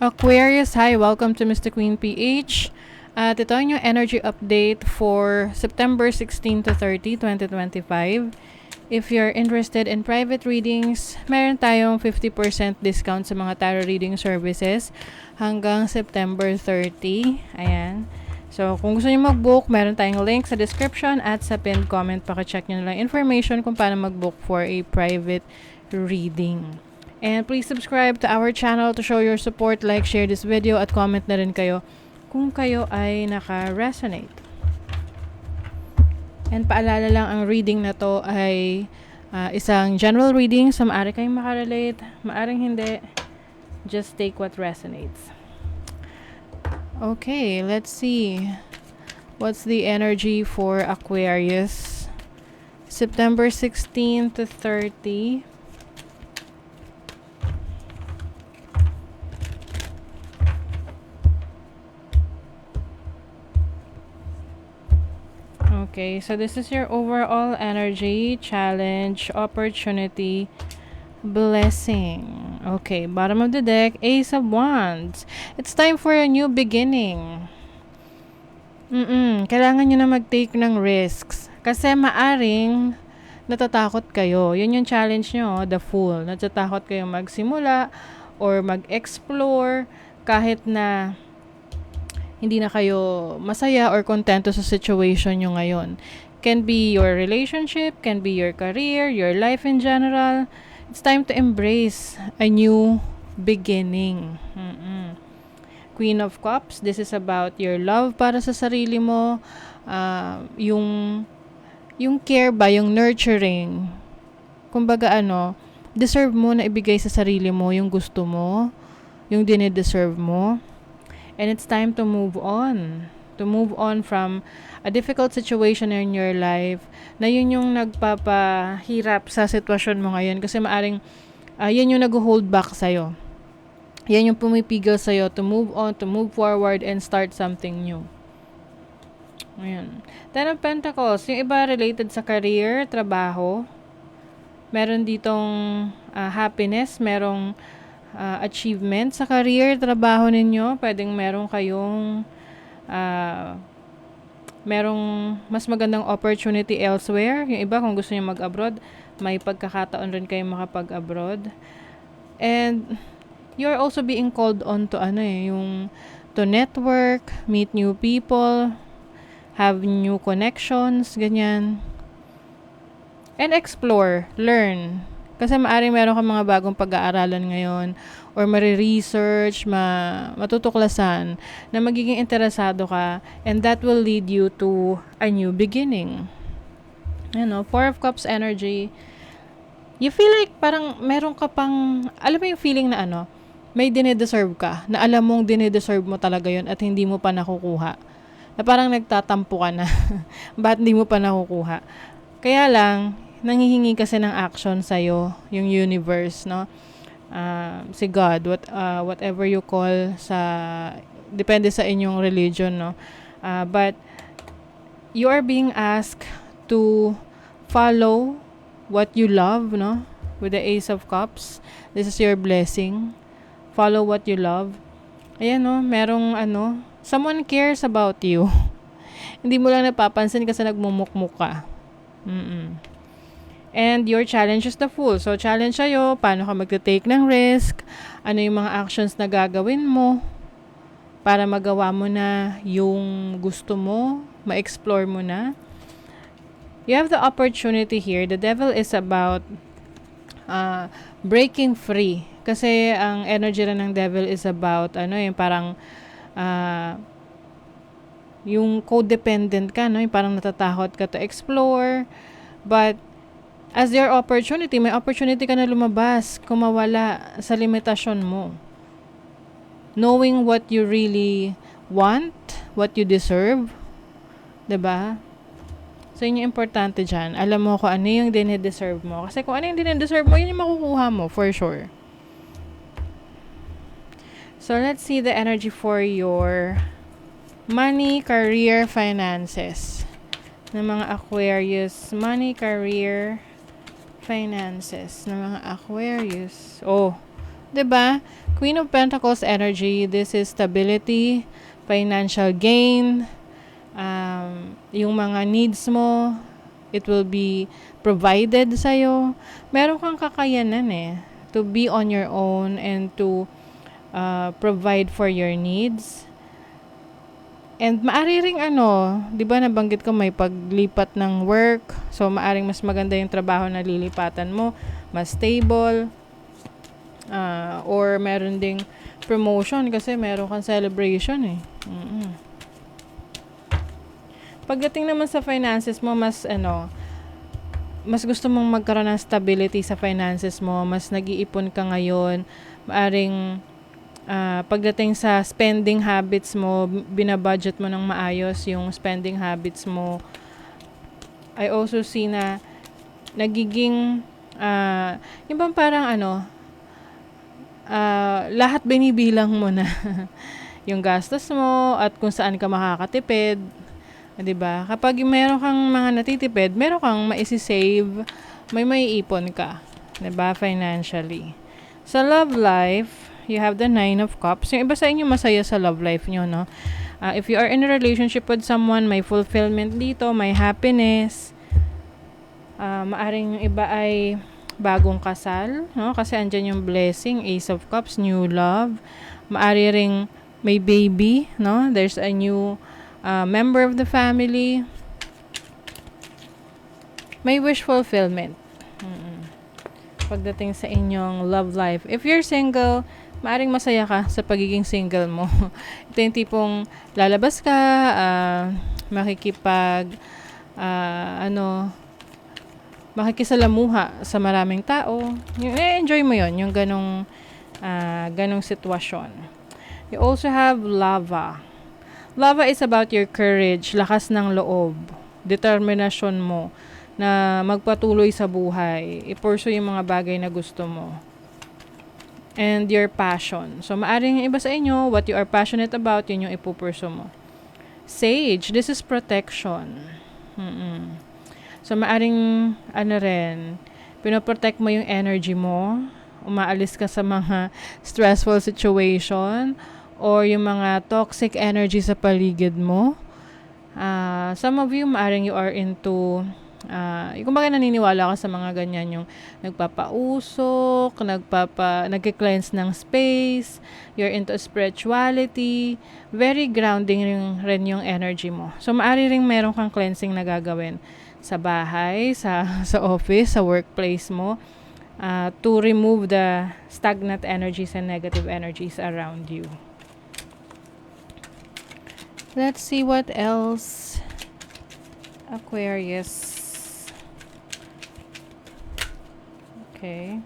Aquarius, hi! Welcome to Mr. Queen PH. At ito ang yung energy update for September 16 to 30, 2025. If you're interested in private readings, meron tayong 50% discount sa mga tarot reading services hanggang September 30. Ayan. So, kung gusto niyo mag-book, meron tayong link sa description at sa pinned comment. Paki-check nyo na lang information kung paano mag-book for a private reading. And please subscribe to our channel to show your support, like, share this video, at comment na rin kayo kung kayo ay naka-resonate. And paalala lang, ang reading na to ay isang general reading, so maaari kayong makarelate, maaring hindi. Just take what resonates. Okay, let's see. What's the energy for Aquarius? September 16 to 30. Okay, so this is your overall energy, challenge, opportunity, blessing. Okay, bottom of the deck, Ace of Wands. It's time for a new beginning. Kailangan nyo na mag-take ng risks. Kasi maaring natatakot kayo. Yun yung challenge nyo, the Fool. Natatakot kayo magsimula or mag-explore kahit na hindi na kayo masaya or kontento sa situation nyo ngayon. Can be your relationship, can be your career, your life in general. It's time to embrace a new beginning. Queen of Cups, this is about your love para sa sarili mo. Yung care ba, yung nurturing. Kumbaga deserve mo na ibigay sa sarili mo yung gusto mo, yung dinideserve mo. And it's time to move on. To move on from a difficult situation in your life na yun yung nagpapahirap sa sitwasyon mo ngayon. Kasi maaring yan yung nag-hold back sa'yo. Yan yung pumipigil sa'yo to move on, to move forward, and start something new. Ayan. Ten of Pentacles. Yung iba related sa career, trabaho. Meron ditong happiness, merong achievement sa career, trabaho ninyo. Pwedeng meron kayong merong mas magandang opportunity elsewhere. Yung iba, kung gusto niyo mag-abroad, may pagkakataon rin kayo makapag-abroad. And you're also being called on to to network, meet new people, have new connections, ganyan. And explore, learn. Kasi maaaring meron kang mga bagong pag-aaralan ngayon or mariresearch, matutuklasan na magiging interesado ka, and that will lead you to a new beginning. Four of Cups energy. You feel like parang meron ka pang, alam mo yung feeling na may dinideserve ka, na alam mong dinideserve mo talaga yun at hindi mo pa nakukuha. Na parang nagtatampo ka na. Ba't hindi mo pa nakukuha? Kaya lang, nanghihingi kasi ng action sa'yo, yung universe, no? Si God, whatever you call depende sa inyong religion, no? But you are being asked to follow what you love, no? With the Ace of Cups, this is your blessing. Follow what you love. Ayan, no? Merong someone cares about you. Hindi mo lang napapansin kasi nagmumukmuk ka. And your challenge is the Fool. So, challenge sa'yo, paano ka magte-take ng risk, ano yung mga actions na gagawin mo para magawa mo na yung gusto mo, ma-explore mo na. You have the opportunity here. The Devil is about breaking free. Kasi ang energy rin ng Devil is about, yung parang yung codependent ka, yung parang natatakot ka to explore. But as your opportunity, may opportunity ka na lumabas, kumawala sa limitasyon mo. Knowing what you really want, what you deserve, 'di ba? So, yun yung importante dyan. Alam mo kung ano yung dinideserve mo. Kasi kung ano yung dinideserve mo, yun yung makukuha mo, for sure. So, let's see the energy for your money, career, finances. Ng mga Aquarius. Money, career, finances ng mga Aquarius. 'Diba? Queen of Pentacles energy, this is stability, financial gain, yung mga needs mo, it will be provided sa'yo. Meron kang kakayanan to be on your own and to provide for your needs. And maari ring 'di ba nabanggit ko may paglipat ng work. So maaring mas maganda yung trabaho na lilipatan mo, mas stable. Or meron ding promotion kasi meron kang celebration Pagdating naman sa finances mo, mas gusto mong magkaroon ng stability sa finances mo, mas nag-iipon ka ngayon, maaring pagdating sa spending habits mo, binabudget mo ng maayos yung spending habits mo. I also see na nagiging yung bang parang lahat binibilang mo na yung gastos mo at kung saan ka makakatipid. 'Di ba? Kapag meron kang mga natitipid, meron kang maisi-save, may maiipon ka, 'di ba, financially. Sa love life, you have the 9 of Cups. Yung iba sa inyo masaya sa love life nyo, no? If you are in a relationship with someone, may fulfillment dito, may happiness. Maaring yung iba ay bagong kasal, no? Kasi andyan yung blessing, Ace of Cups, new love. Maari ring may baby, no? There's a new member of the family. May wish fulfillment. Pagdating sa inyong love life. If you're single, maaring masaya ka sa pagiging single mo. Ito yung tipong lalabas ka, makikisalamuha sa maraming tao. Enjoy mo yon, yung ganong sitwasyon. You also have lava. Lava is about your courage, lakas ng loob, determinasyon mo na magpatuloy sa buhay, i-pursue yung mga bagay na gusto mo. And your passion. So, maaring iba sa inyo, what you are passionate about, yun yung ipupurso mo. Sage, this is protection. So, maaring, pinoprotect mo yung energy mo, umaalis ka sa mga stressful situation, or yung mga toxic energy sa paligid mo. Some of you, maaring you are into kung baga naniniwala ka sa mga ganyan, yung nagpapausok, nagki-cleanse ng space, you're into spirituality, very grounding rin yung energy mo. So, maari ring meron kang cleansing na gagawin sa bahay, sa office, sa workplace mo, to remove the stagnant energies and negative energies around you. Let's see what else. Aquarius. Okay.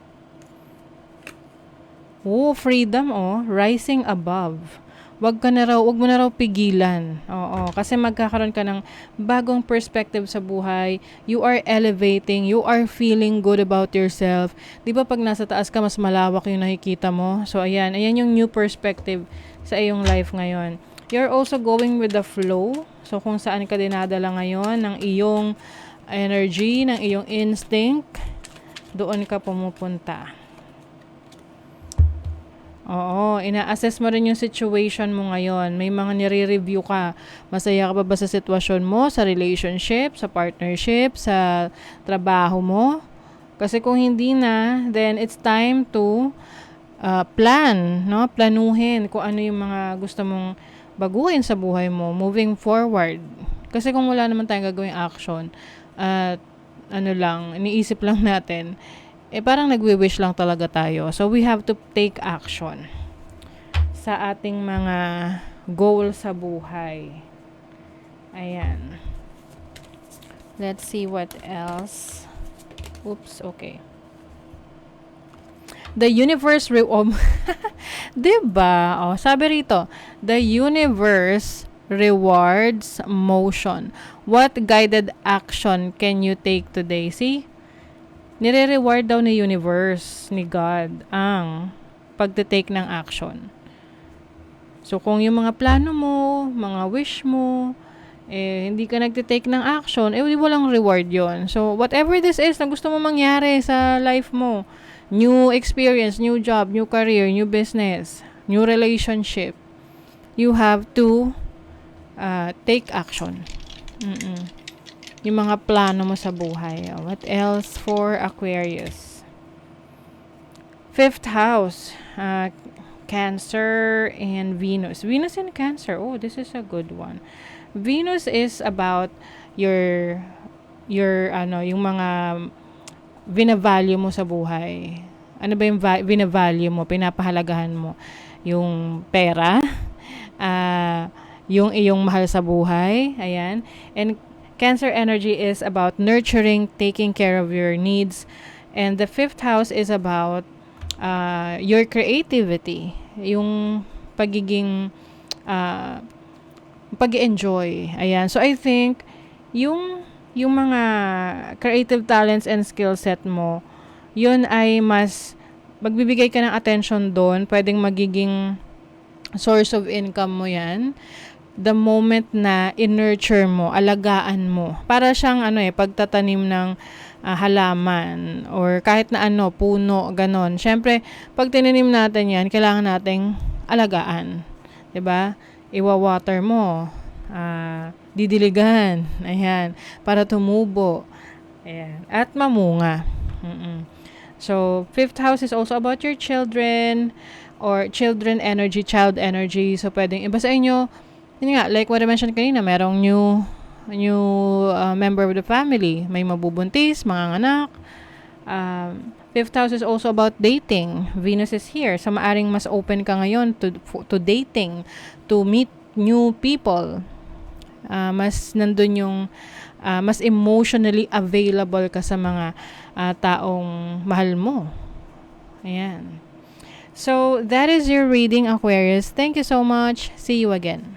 Freedom, rising above. Wag mo na raw pigilan. Oo, kasi magkakaroon ka ng bagong perspective sa buhay. You are elevating, you are feeling good about yourself. 'Di ba pag nasa taas ka, mas malawak yung nakikita mo? So ayan yung new perspective sa iyong life ngayon. You're also going with the flow. So, kung saan ka dinadala ngayon ng iyong energy, ng iyong instinct, doon ka pumupunta. Oo, ina-assess mo rin yung situation mo ngayon. May mga nire-review ka. Masaya ka ba sa sitwasyon mo, sa relationship, sa partnership, sa trabaho mo? Kasi kung hindi na, then it's time to plan, no? Planuhin kung ano yung mga gusto mong baguhin sa buhay mo, moving forward. Kasi kung wala naman tayong gagawing action, at iniisip lang natin, parang nagwi-wish lang talaga tayo. So, we have to take action sa ating mga goal sa buhay. Ayan. Let's see what else. Oops, okay. The universe diba? Sabi rito, the universe rewards motion. What guided action can you take today? See? Nire-reward daw ni universe, ni God, ang pagte-take ng action. So, kung yung mga plano mo, mga wish mo, hindi ka nagte-take ng action, walang reward yon. So, whatever this is na gusto mo mangyari sa life mo, new experience, new job, new career, new business, new relationship, you have to take action. Yung mga plano mo sa buhay. What else for Aquarius? Fifth house, Cancer and Venus. Venus in Cancer. Oh, this is a good one. Venus is about your yung mga binavalue mo sa buhay. Ano ba yung binavalue mo, pinapahalagahan mo? Yung pera, yung iyong mahal sa buhay, ayan. And Cancer energy is about nurturing, taking care of your needs. And the fifth house is about your creativity, yung pagiging pag-enjoy. Ayan. So I think yung mga creative talents and skill set mo, yun ay mas magbibigay ka ng attention doon, pwedeng magiging source of income mo yan. The moment na in-nurture mo, alagaan mo. Para siyang pagtatanim ng halaman or kahit na puno, ganon. Syempre, pag tinanim natin yan, kailangan nating alagaan. 'Di ba? Iwa-water mo. Didiligan. Ayan. Para tumubo. Ayan. At mamunga. So, fifth house is also about your children or children energy, child energy. So, pwedeng iba sa inyo, yun nga, like what I mentioned kanina, merong new member of the family. May mabubuntis, mga anak. Fifth house is also about dating. Venus is here. So, maaring mas open ka ngayon to dating, to meet new people. Mas nandun yung, mas emotionally available ka sa mga taong mahal mo. Ayan. So, that is your reading, Aquarius. Thank you so much. See you again.